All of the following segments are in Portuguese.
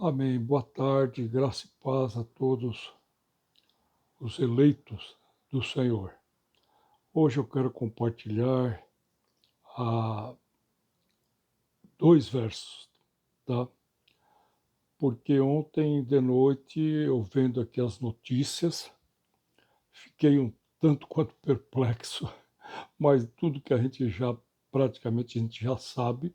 Amém. Boa tarde, graça e paz a todos os eleitos do Senhor. Hoje eu quero compartilhar ah, dois versos, tá? Porque ontem de noite, eu vendo aqui as notícias, fiquei um tanto quanto perplexo, mas tudo que praticamente a gente já sabe,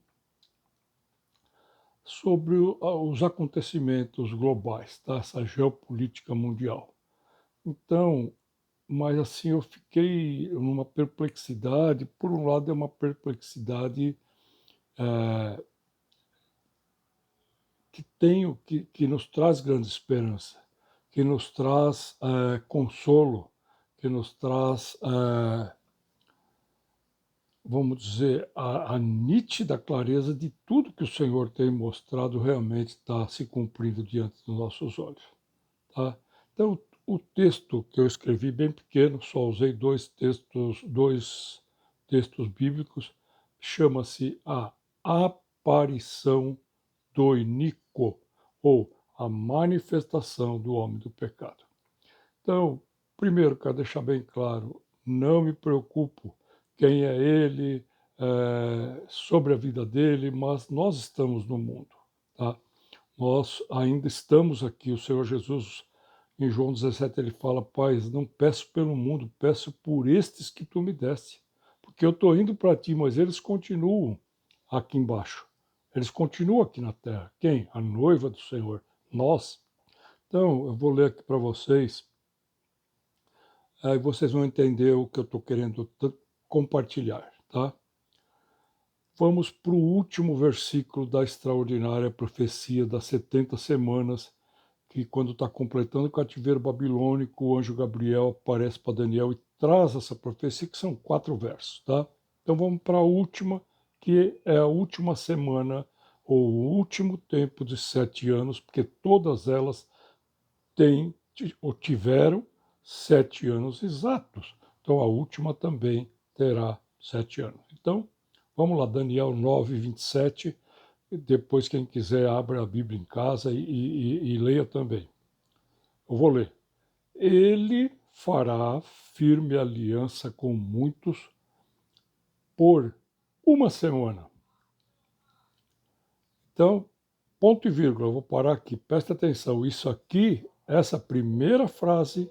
sobre os acontecimentos globais, tá? Essa geopolítica mundial. Então, mas assim, eu fiquei numa perplexidade. Por um lado, é uma perplexidade eh, que nos traz grande esperança, que nos traz consolo, que nos traz, vamos dizer, a nítida clareza de tudo que o Senhor tem mostrado realmente está se cumprindo diante dos nossos olhos. Tá? Então, o texto que eu escrevi bem pequeno, só usei dois textos bíblicos, chama-se A Aparição do Iníquo, ou A Manifestação do Homem do Pecado. Então, primeiro, quero deixar bem claro, não me preocupo quem é ele, sobre a vida dele, mas nós estamos no mundo, tá? Nós ainda estamos aqui. O Senhor Jesus, em João 17, ele fala: Pai, não peço pelo mundo, peço por estes que tu me deste. Porque eu estou indo para ti, mas eles continuam aqui embaixo. Eles continuam aqui na terra. Quem? A noiva do Senhor. Nós. Então, eu vou ler aqui para vocês, aí vocês vão entender o que eu estou querendo compartilhar, tá? Vamos para o último versículo da extraordinária profecia das 70 semanas, que quando está completando o cativeiro babilônico, o anjo Gabriel aparece para Daniel e traz essa profecia, que são 4 versos, tá? Então vamos para a última, que é a última semana, ou o último tempo de 7 anos, porque todas elas têm ou tiveram 7 anos exatos. Então a última também terá 7 anos. Então, vamos lá, Daniel 9, 27. Depois, quem quiser, abra a Bíblia em casa e leia também. Eu vou ler. Ele fará firme aliança com muitos por uma semana. Então, ponto e vírgula, eu vou parar aqui. Presta atenção. Isso aqui, essa primeira frase,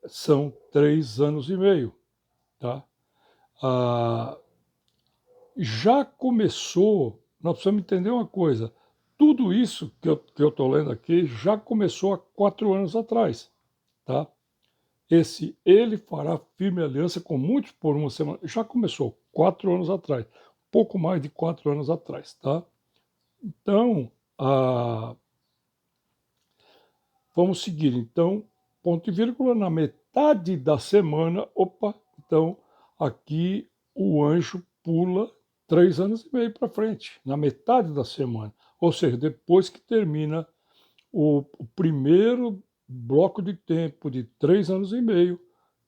são 3 anos e meio. Tá? Ah, já começou, nós precisamos entender uma coisa, tudo isso que eu estou lendo aqui já começou há 4 anos atrás, tá? Esse ele fará firme aliança com muitos por uma semana, já começou 4 anos atrás, pouco mais de 4 anos atrás, tá? Então, vamos seguir, então, ponto e vírgula, na metade da semana, então, aqui o anjo pula 3 anos e meio para frente, na metade da semana. Ou seja, depois que termina o primeiro bloco de tempo de 3 anos e meio,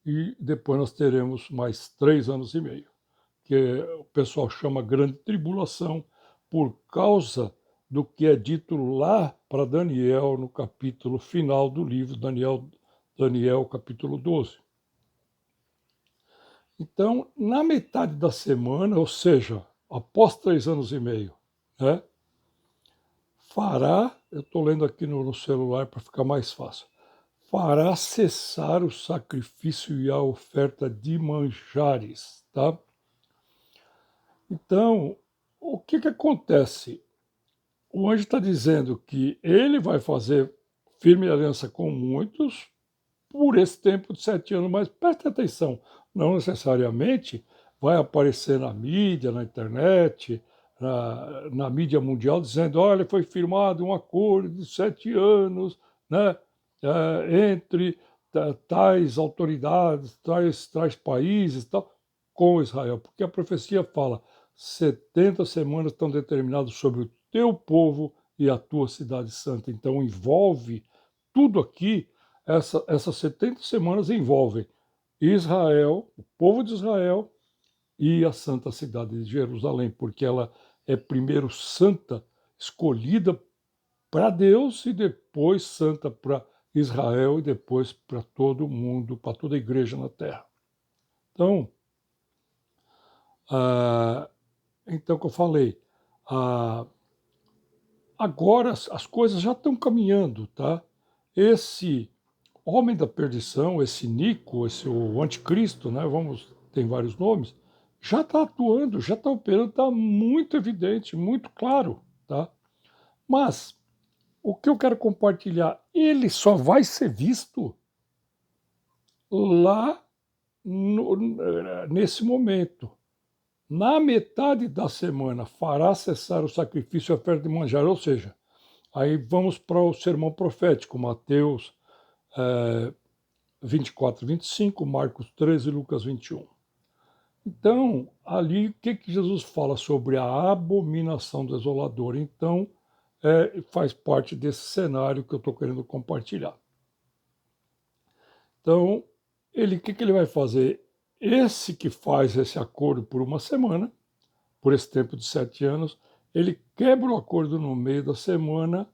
e depois nós teremos mais 3 anos e meio, que o pessoal chama grande tribulação, por causa do que é dito lá para Daniel no capítulo final do livro, Daniel capítulo 12. Então, na metade da semana, ou seja, após 3 anos e meio, né, fará, eu estou lendo aqui no celular para ficar mais fácil, fará cessar o sacrifício e a oferta de manjares, tá? Então, o que acontece? O anjo está dizendo que ele vai fazer firme aliança com muitos por esse tempo de 7 anos, mas preste atenção, não necessariamente vai aparecer na mídia, na internet, na mídia mundial, dizendo: olha, foi firmado um acordo de 7 anos, né, entre tais autoridades, tais países, tal, com Israel, porque a profecia fala: 70 semanas estão determinadas sobre o teu povo e a tua cidade santa. Então envolve tudo aqui. Essas 70 semanas envolvem Israel, o povo de Israel e a santa cidade de Jerusalém, porque ela é primeiro santa, escolhida para Deus e depois santa para Israel e depois para todo mundo, para toda a igreja na terra. Então, então que eu falei, agora as coisas já estão caminhando, tá? Esse homem da perdição, esse Nico, esse o anticristo, né? Tem vários nomes, já está atuando, já está operando, está muito evidente, muito claro, tá? Mas o que eu quero compartilhar, ele só vai ser visto lá nesse momento. Na metade da semana fará cessar o sacrifício e a oferta de manjar, ou seja, aí vamos para o sermão profético, Mateus 24, 25, Marcos 13 e Lucas 21. Então, ali, o que Jesus fala sobre a abominação desoladora? Então, faz parte desse cenário que eu estou querendo compartilhar. Então, o que ele vai fazer? Esse que faz esse acordo por uma semana, por esse tempo de 7 anos, ele quebra o acordo no meio da semana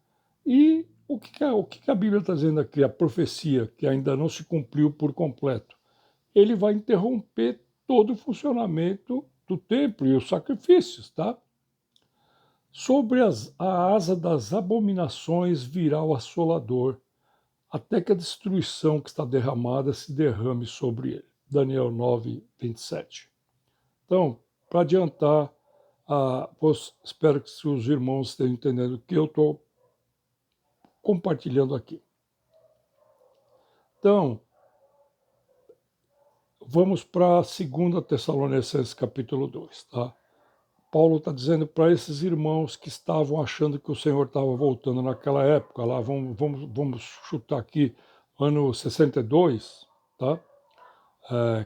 e o que a Bíblia está dizendo aqui, a profecia, que ainda não se cumpriu por completo, ele vai interromper todo o funcionamento do templo e os sacrifícios, tá? Sobre a asa das abominações virá o assolador, até que a destruição que está derramada se derrame sobre ele. Daniel 9, 27. Então, para adiantar, espero que os irmãos estejam entendendo o que eu estou compartilhando aqui. Então, vamos para 2 Tessalonicenses capítulo 2, tá? Paulo está dizendo para esses irmãos que estavam achando que o Senhor estava voltando naquela época, lá vamos chutar aqui, ano 62, tá?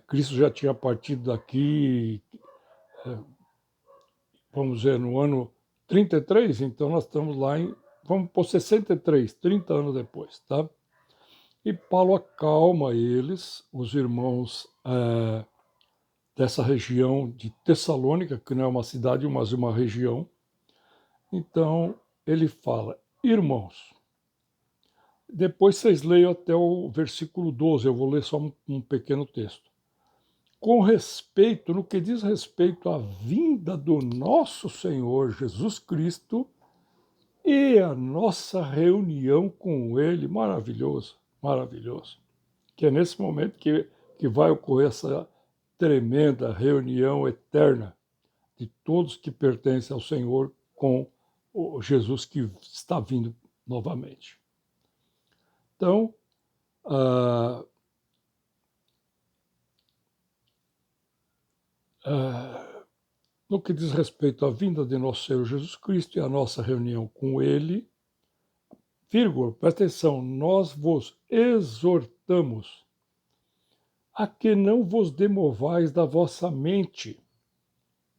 Cristo já tinha partido daqui, vamos dizer, no ano 33, então nós estamos lá vamos por 63, 30 anos depois, tá? E Paulo acalma eles, os irmãos dessa região de Tessalônica, que não é uma cidade, mas uma região. Então, ele fala, irmãos, depois vocês leiam até o versículo 12, eu vou ler só um pequeno texto. Com respeito, no que diz respeito à vinda do nosso Senhor Jesus Cristo e a nossa reunião com Ele, maravilhoso, maravilhoso. Que é nesse momento que vai ocorrer essa tremenda reunião eterna de todos que pertencem ao Senhor com o Jesus que está vindo novamente. Então, no que diz respeito à vinda de nosso Senhor Jesus Cristo e à nossa reunião com Ele, vírgula, presta atenção, nós vos exortamos a que não vos demovais da vossa mente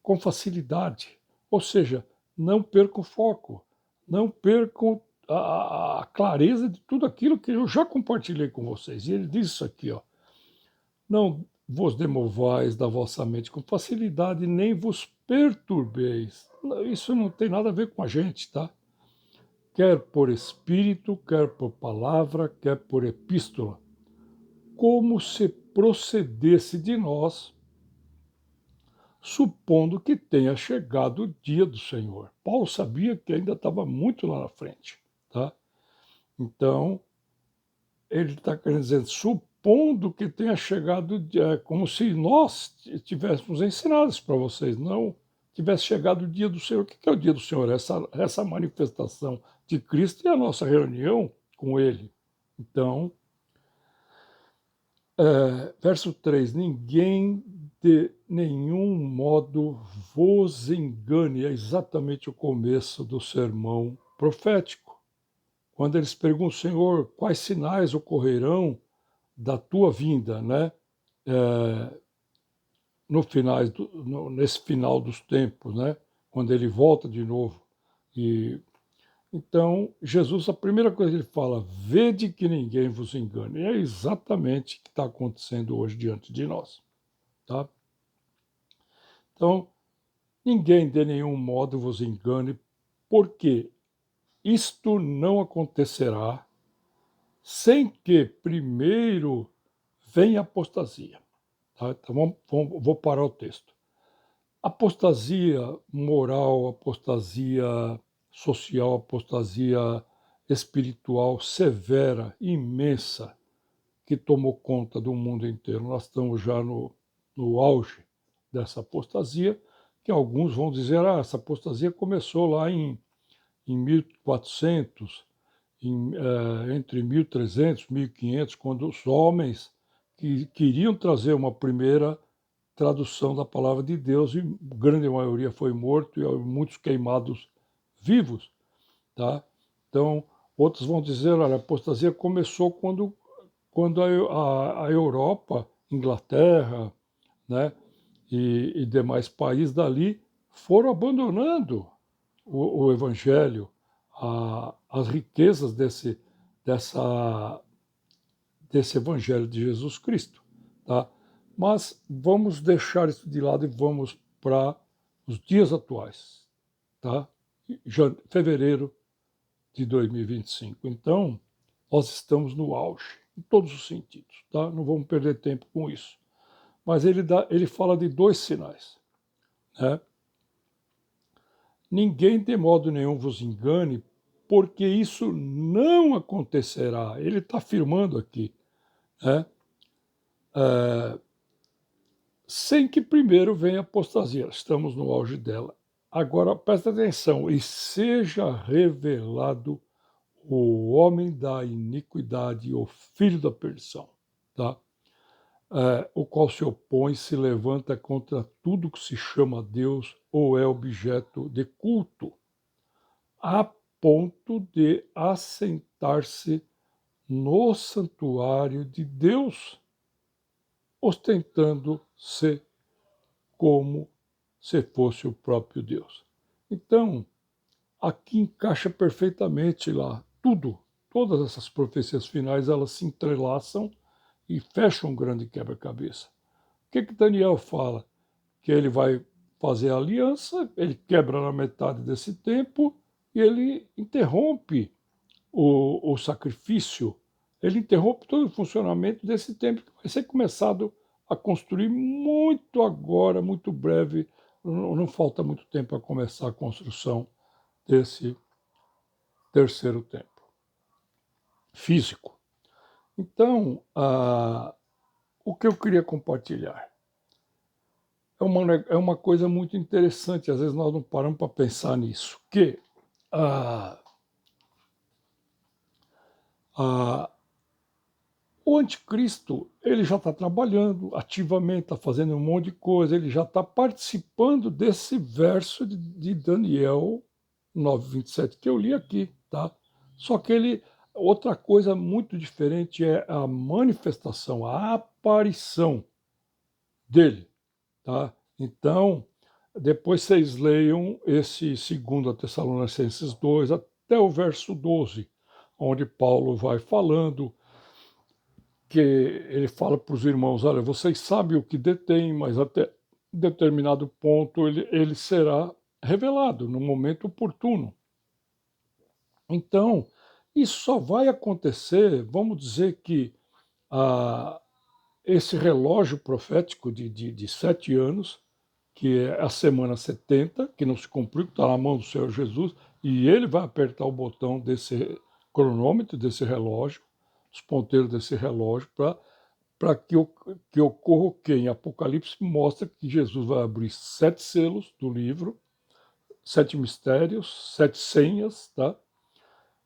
com facilidade, ou seja, não percam o foco, não percam a clareza de tudo aquilo que eu já compartilhei com vocês. E ele diz isso aqui, ó, não vos demovais da vossa mente com facilidade, nem vos perturbeis. Isso não tem nada a ver com a gente, tá? Quer por espírito, quer por palavra, quer por epístola, como se procedesse de nós, supondo que tenha chegado o dia do Senhor. Paulo sabia que ainda estava muito lá na frente, tá? Então, ele está querendo dizer, supondo que tenha chegado o dia, como se nós tivéssemos ensinado isso para vocês, não tivesse chegado o dia do Senhor. O que é o dia do Senhor? Essa manifestação de Cristo e a nossa reunião com Ele. Então, verso 3, ninguém de nenhum modo vos engane, é exatamente o começo do sermão profético. Quando eles perguntam, Senhor, quais sinais ocorrerão da tua vinda, né? Nesse final dos tempos, né? Quando ele volta de novo. Então, Jesus, a primeira coisa que ele fala, vede que ninguém vos engane. E é exatamente o que está acontecendo hoje diante de nós. Tá? Então, ninguém de nenhum modo vos engane, porque isto não acontecerá sem que primeiro venha a apostasia. Tá? Então vou parar o texto. Apostasia moral, apostasia social, apostasia espiritual severa, imensa, que tomou conta do mundo inteiro. Nós estamos já no auge dessa apostasia, que alguns vão dizer, essa apostasia começou lá em 1400, entre 1300 e 1500, quando os homens que queriam trazer uma primeira tradução da palavra de Deus, e a grande maioria foi morto e muitos queimados vivos. Tá? Então, outros vão dizer, olha, a apostasia começou quando a Europa, Inglaterra, né, e demais países dali foram abandonando o Evangelho, as riquezas desse Evangelho de Jesus Cristo. Tá? Mas vamos deixar isso de lado e vamos para os dias atuais. Tá? Fevereiro de 2025. Então, nós estamos no auge, em todos os sentidos. Tá? Não vamos perder tempo com isso. Mas ele fala de dois sinais. Né? Ninguém de modo nenhum vos engane, porque isso não acontecerá. Ele está afirmando aqui, né? Sem que primeiro venha a apostasia. Estamos no auge dela. Agora, presta atenção. E seja revelado o homem da iniquidade, o filho da perdição. Tá? O qual se opõe, se levanta contra tudo que se chama Deus ou é objeto de culto, a ponto de assentar-se no santuário de Deus, ostentando-se como se fosse o próprio Deus. Então, aqui encaixa perfeitamente lá tudo. Todas essas profecias finais, elas se entrelaçam e fecham um grande quebra-cabeça. O que Daniel fala? Que ele vai fazer a aliança, ele quebra na metade desse tempo e ele interrompe o sacrifício, ele interrompe todo o funcionamento desse templo, que vai ser começado a construir muito agora, muito breve, não falta muito tempo para começar a construção desse terceiro templo físico. Então, o que eu queria compartilhar é uma coisa muito interessante, às vezes nós não paramos para pensar nisso, que o anticristo, ele já está trabalhando ativamente, está fazendo um monte de coisa, ele já está participando desse verso de Daniel 9:27 que eu li aqui, tá? Só que outra coisa muito diferente é a manifestação, a aparição dele, tá? Então, depois vocês leiam esse 2 Tessalonicenses 2 até o verso 12, onde Paulo vai falando que ele fala para os irmãos, olha, vocês sabem o que detém, mas até determinado ponto ele será revelado no momento oportuno. Então, isso só vai acontecer, vamos dizer que esse relógio profético de 7 anos, que é a semana 70, que não se cumpriu, que está na mão do Senhor Jesus, e ele vai apertar o botão desse cronômetro, desse relógio, os ponteiros desse relógio, para que ocorra o quê? Em Apocalipse mostra que Jesus vai abrir 7 selos do livro, 7 mistérios, 7 senhas, tá?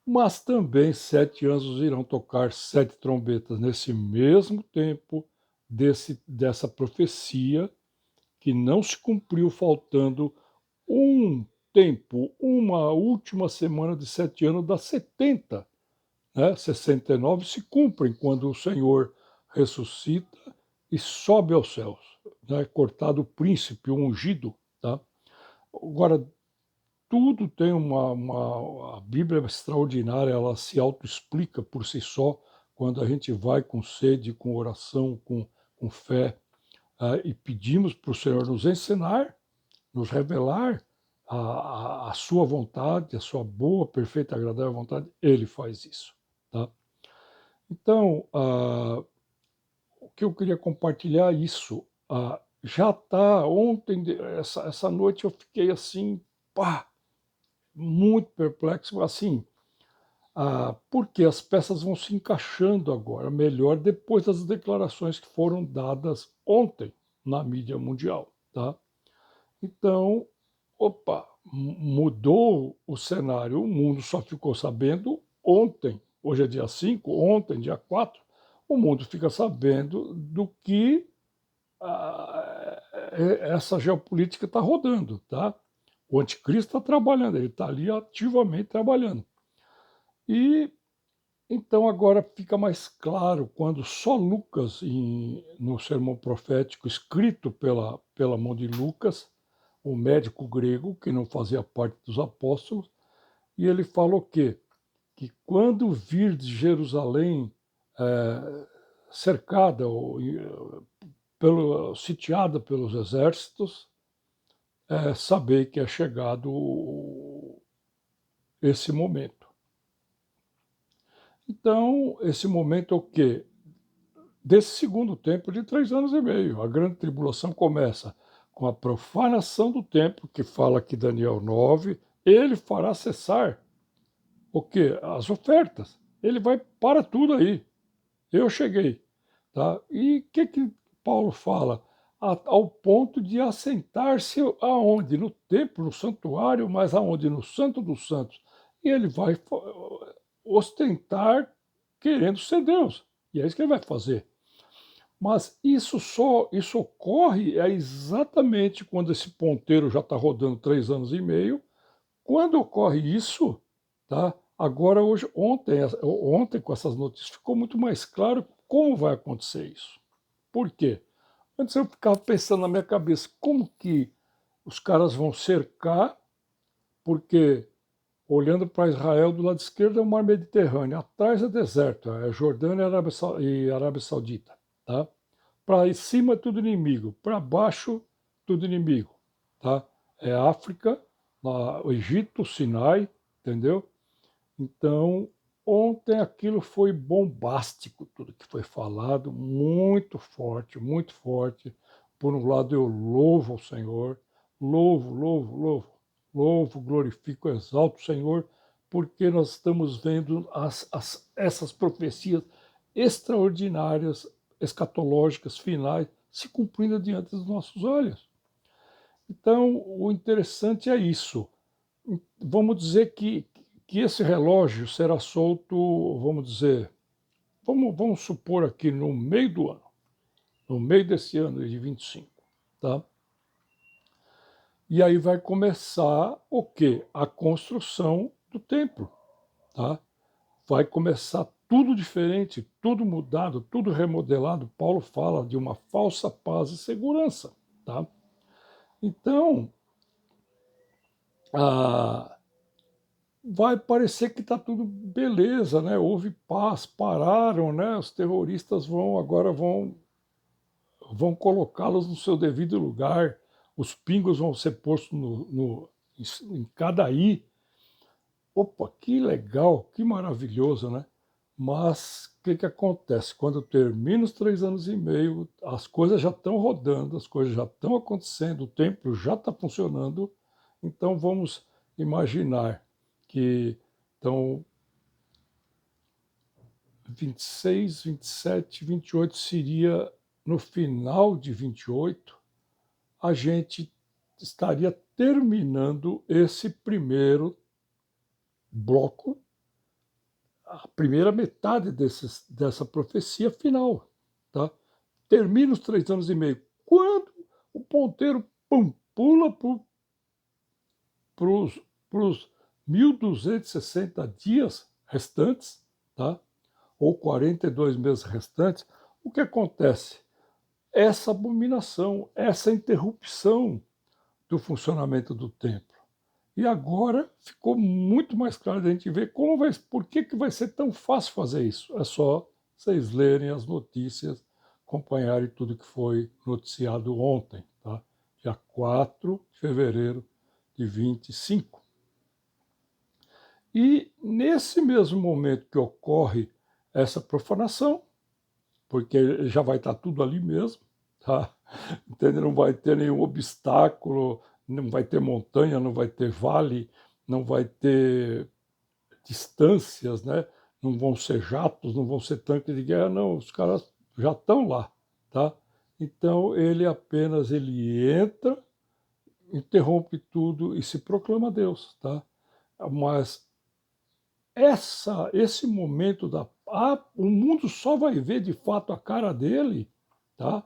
Mas também 7 anjos irão tocar 7 trombetas nesse mesmo tempo dessa profecia que não se cumpriu, faltando um tempo, uma última semana de 7 anos das 70, né? 69 se cumprem quando o Senhor ressuscita e sobe aos céus, né? Cortado o príncipe, o ungido. Tá? Agora, tudo tem a Bíblia é extraordinária, ela se autoexplica por si só quando a gente vai com sede, com oração, com fé, e pedimos para o Senhor nos ensinar, nos revelar a sua vontade, a sua boa, perfeita, agradável vontade, ele faz isso, tá? Então, o que eu queria compartilhar é isso. Já está ontem, essa noite eu fiquei assim, pá, muito perplexo, assim, porque as peças vão se encaixando agora melhor depois das declarações que foram dadas ontem na mídia mundial, tá? Então, opa, mudou o cenário, o mundo só ficou sabendo ontem. Hoje é dia 5, ontem, dia 4, o mundo fica sabendo do que essa geopolítica está rodando, tá? O anticristo está trabalhando, ele está ali ativamente trabalhando. E então agora fica mais claro quando só Lucas, no sermão profético escrito pela mão de Lucas, o médico grego, que não fazia parte dos apóstolos, e ele fala o quê? Que quando vir de Jerusalém cercada ou sitiada pelos exércitos, saber que é chegado esse momento. Então, esse momento é o quê? Desse segundo tempo de 3 anos e meio. A grande tribulação começa com a profanação do templo, que fala aqui Daniel 9, ele fará cessar o quê? As ofertas. Ele vai para tudo aí. Eu cheguei. Tá? E o que Paulo fala? Ao ponto de assentar-se aonde? No templo, no santuário, mas aonde? No Santo dos Santos. E ele vai ostentar querendo ser Deus. E é isso que ele vai fazer. Mas isso ocorre exatamente quando esse ponteiro já está rodando 3 anos e meio. Quando ocorre isso, tá? Agora, ontem, com essas notícias, ficou muito mais claro como vai acontecer isso. Por quê? Antes eu ficava pensando na minha cabeça como que os caras vão cercar, porque olhando para Israel, do lado esquerdo é o Mar Mediterrâneo, atrás é deserto, é Jordânia e Arábia Saudita. Tá? Para cima tudo inimigo, para baixo tudo inimigo. Tá? É África, o Egito, Sinai, entendeu? Então, ontem aquilo foi bombástico, tudo que foi falado, muito forte, muito forte. Por um lado, eu louvo o Senhor, louvo, glorifico, exalto o Senhor, porque nós estamos vendo essas profecias extraordinárias, escatológicas, finais, se cumprindo diante dos nossos olhos. Então, o interessante é isso. Vamos dizer que esse relógio será solto, vamos dizer, vamos supor aqui no meio do ano, no meio desse ano de 25, tá? E aí vai começar o quê? A construção do templo, tá? Vai começar tudo diferente, tudo mudado, tudo remodelado. Paulo fala de uma falsa paz e segurança, tá? Então, a, vai parecer que está tudo beleza, né? Houve paz, pararam, né? Os terroristas vão colocá-los no seu devido lugar, os pingos vão ser postos em cada i. Opa, que legal, que maravilhoso, né? Mas o que acontece? Quando termina os 3 anos e meio, as coisas já estão rodando, as coisas já estão acontecendo, o templo já está funcionando, então vamos imaginar que então 26, 27, 28 seria no final de 28, a gente estaria terminando esse primeiro bloco, a primeira metade dessa profecia final. Tá? Termina os 3 anos e meio. Quando o ponteiro pula para os 1.260 dias restantes, tá? Ou 42 meses restantes, o que acontece? Essa abominação, essa interrupção do funcionamento do templo. E agora ficou muito mais claro de a gente ver por que vai ser tão fácil fazer isso. É só vocês lerem as notícias, acompanharem tudo que foi noticiado ontem, tá? Dia 4 de fevereiro de 25. E nesse mesmo momento que ocorre essa profanação, porque já vai estar tudo ali mesmo, tá? Entende? Não vai ter nenhum obstáculo, não vai ter montanha, não vai ter vale, não vai ter distâncias, né? Não vão ser jatos, não vão ser tanques de guerra, não, os caras já estão lá, tá? Então ele entra, interrompe tudo e se proclama Deus, tá? Mas esse momento o mundo só vai ver de fato a cara dele, tá?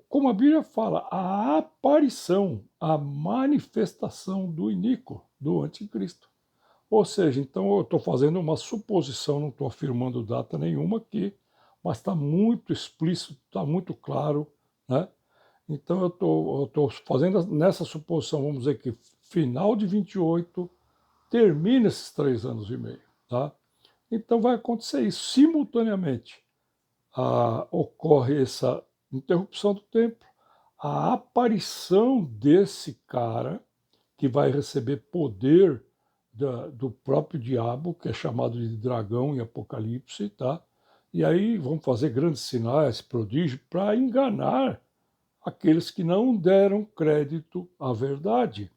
Como a Bíblia fala, a aparição, a manifestação do iníquo, do anticristo. Ou seja, então eu estou fazendo uma suposição, não estou afirmando data nenhuma aqui, mas está muito explícito, está muito claro, né? Então eu estou fazendo nessa suposição, vamos dizer que final de 28 termina esses 3 anos e meio, tá? Então vai acontecer isso simultaneamente. Ocorre essa interrupção do tempo, a aparição desse cara que vai receber poder do próprio diabo, que é chamado de dragão em Apocalipse, tá? E aí vão fazer grandes sinais, prodígios, para enganar aqueles que não deram crédito à verdade.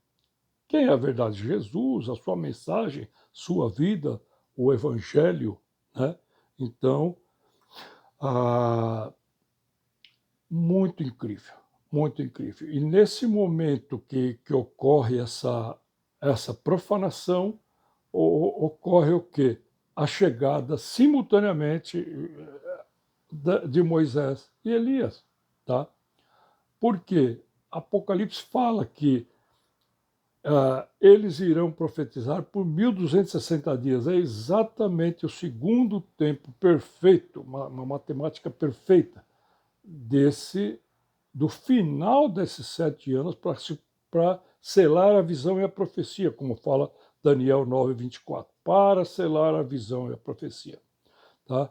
Quem é a verdade? Jesus, a sua mensagem, sua vida, o evangelho, né? Então, ah, muito incrível, muito incrível. E nesse momento que ocorre essa profanação, ocorre o quê? A chegada simultaneamente de Moisés e Elias, tá? Por quê? Apocalipse fala que eles irão profetizar por 1260 dias. É exatamente o segundo tempo perfeito, uma matemática perfeita do final desses 7 anos para selar a visão e a profecia, como fala Daniel 9:24, para selar a visão e a profecia. Tá?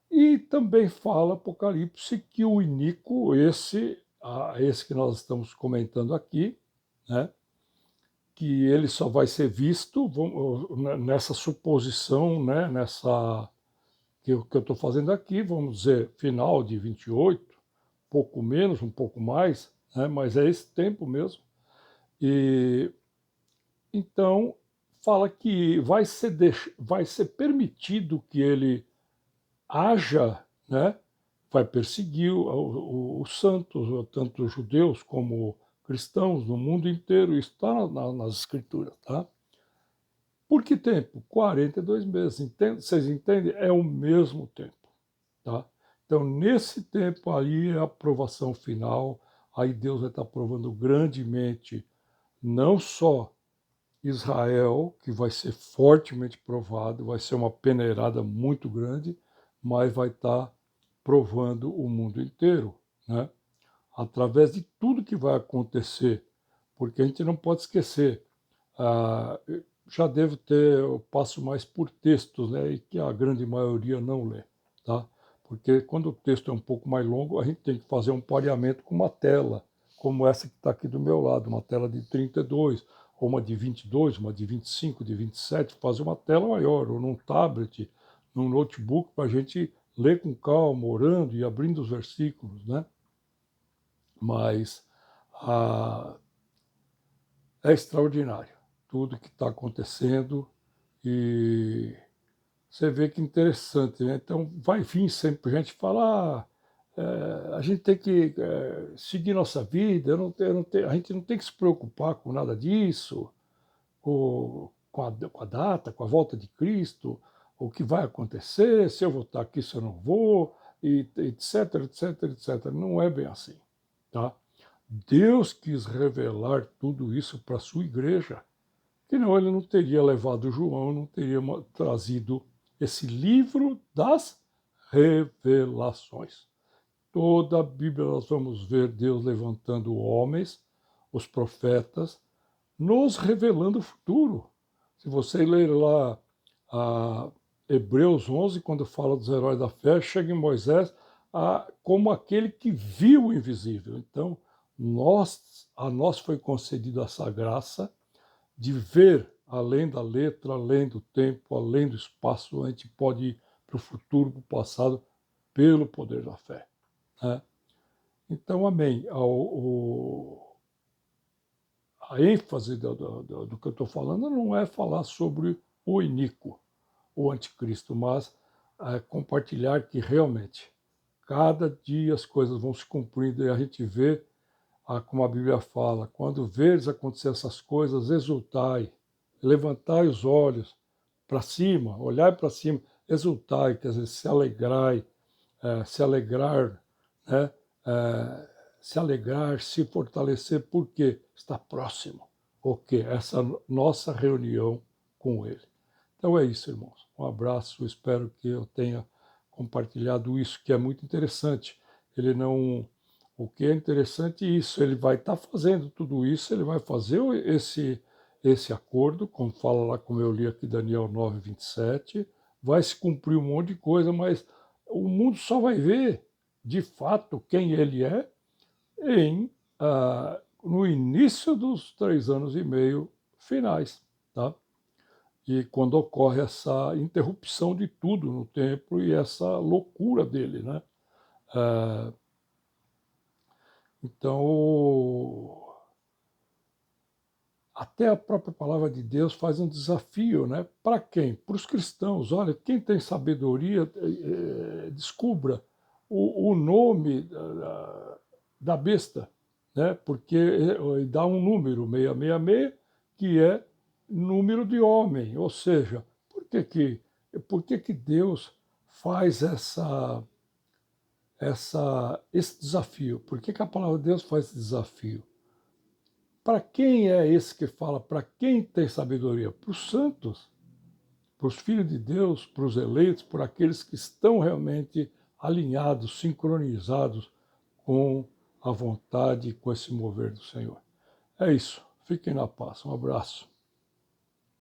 E também fala Apocalipse que o iníquo, esse que nós estamos comentando aqui, né, que ele só vai ser visto nessa suposição, né, que eu estou fazendo aqui, vamos dizer, final de 28, pouco menos, um pouco mais, né, mas é esse tempo mesmo. E então fala que vai ser permitido que ele haja, né, vai perseguir os santos, tanto os judeus como cristãos no mundo inteiro, isso está nas escrituras, tá? Por que tempo? 42 meses. Vocês entendem? É o mesmo tempo. Tá? Então, nesse tempo aí é a aprovação final, aí Deus vai estar provando grandemente não só Israel, que vai ser fortemente provado, vai ser uma peneirada muito grande, mas vai estar provando o mundo inteiro, né? Através de tudo que vai acontecer, porque a gente não pode esquecer, ah, já devo ter, eu passo mais por textos, né, e que a grande maioria não lê, tá? Porque quando o texto é um pouco mais longo, a gente tem que fazer um pareamento com uma tela, como essa que está aqui do meu lado, uma tela de 32, ou uma de 22, uma de 25, de 27, fazer uma tela maior, ou num tablet, num notebook, para a gente ler com calma, orando e abrindo os versículos, né? Mas é extraordinário tudo que está acontecendo e você vê que interessante, né? Então vai vir sempre gente falar, a gente tem que seguir nossa vida, a gente não tem que se preocupar com nada disso, com a data, com a volta de Cristo, o que vai acontecer, se eu vou estar aqui, se eu não vou, e etc, etc, etc. Não é bem assim, tá? Deus quis revelar tudo isso para a sua igreja, senão ele não teria levado João, não teria trazido esse livro das revelações. Toda a Bíblia nós vamos ver Deus levantando homens, os profetas, nos revelando o futuro. Se você ler lá Hebreus 11, quando fala dos heróis da fé, chega em Moisés como aquele que viu o invisível. Então, A nós foi concedida essa graça de ver além da letra, além do tempo, além do espaço. A gente pode ir para o futuro, para o passado, pelo poder da fé, né? Então, amém. A ênfase do que eu estou falando não é falar sobre o iníquo, o anticristo, mas compartilhar que realmente cada dia as coisas vão se cumprindo e a gente vê, como a Bíblia fala, quando veres acontecer essas coisas, exultai, levantai os olhos para cima, olhai para cima, exultai, quer dizer, se alegrai, se alegrar, né? Se alegrar, se fortalecer, porque está próximo o quê? Essa nossa reunião com Ele. Então é isso, irmãos. Um abraço, espero que eu tenha compartilhado isso, que é muito interessante. Ele não. O que é interessante é isso, ele vai estar fazendo tudo isso, ele vai fazer esse acordo, como fala lá, como eu li aqui Daniel 9:27, vai se cumprir um monte de coisa, mas o mundo só vai ver, de fato, quem ele é no início dos 3 anos e meio finais, tá? E quando ocorre essa interrupção de tudo no templo e essa loucura dele, né? Então, até a própria palavra de Deus faz um desafio, né? Para quem? Para os cristãos. Olha, quem tem sabedoria, descubra o nome da besta, né? Porque dá um número, 666, que é número de homem. Ou seja, por que Deus faz esse desafio? Por que a palavra de Deus faz esse desafio? Para quem é esse que fala? Para quem tem sabedoria? Para os santos, para os filhos de Deus, para os eleitos, por aqueles que estão realmente alinhados, sincronizados com a vontade e com esse mover do Senhor. É isso. Fiquem na paz. Um abraço.